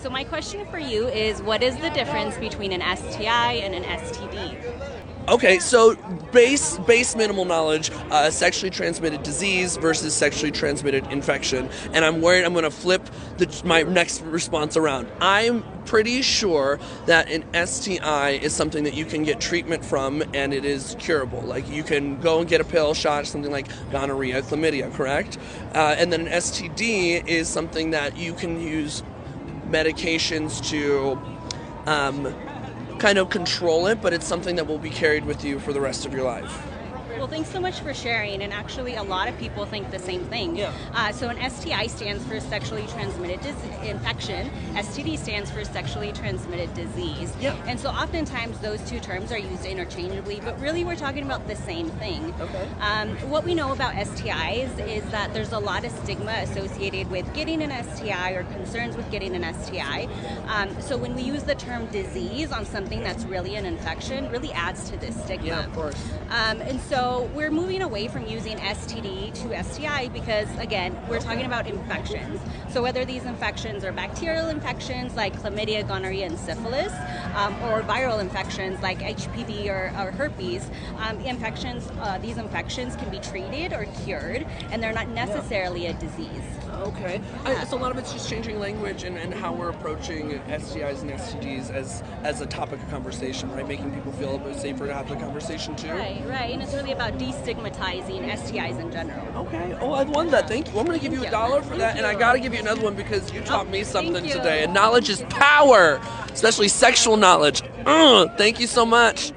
So my question for you is, what is the difference between an STI and an STD? Okay, so base minimal knowledge, sexually transmitted disease versus sexually transmitted infection. And I'm worried I'm going to flip my next response around. I'm pretty sure that an STI is something that you can get treatment from and it is curable. Like you can go and get a pill shot, something like gonorrhea, chlamydia, correct? And then an STD is something that you can use medications to kind of control it, but it's something that will be carried with you for the rest of your life. Well, thanks so much for sharing, and actually a lot of people think the same thing. Yeah. So an STI stands for sexually transmitted infection, STD stands for sexually transmitted disease. Yeah. And so oftentimes those two terms are used interchangeably, but really we're talking about the same thing. Okay. What we know about STIs is that there's a lot of stigma associated with getting an STI or concerns with getting an STI. So when we use the term disease on something that's really an infection, really adds to this stigma. Yeah, of course. And so we're moving away from using STD to STI because, again, we're talking about infections. So whether these infections are bacterial infections like chlamydia, gonorrhea, and syphilis, or viral infections like HPV or herpes, these infections can be treated or cured, and they're not necessarily a disease. Okay. So a lot of it's just changing language and how we're approaching STIs and STDs as a topic of conversation, right? Making people feel a bit safer to have the conversation too. Right. And it's really about destigmatizing STIs in general. Okay. Oh, I won that. Thank you. I'm going to give you $1 for that, and I got to give you another one because you taught me something today. And knowledge is power, especially sexual knowledge. Thank you so much.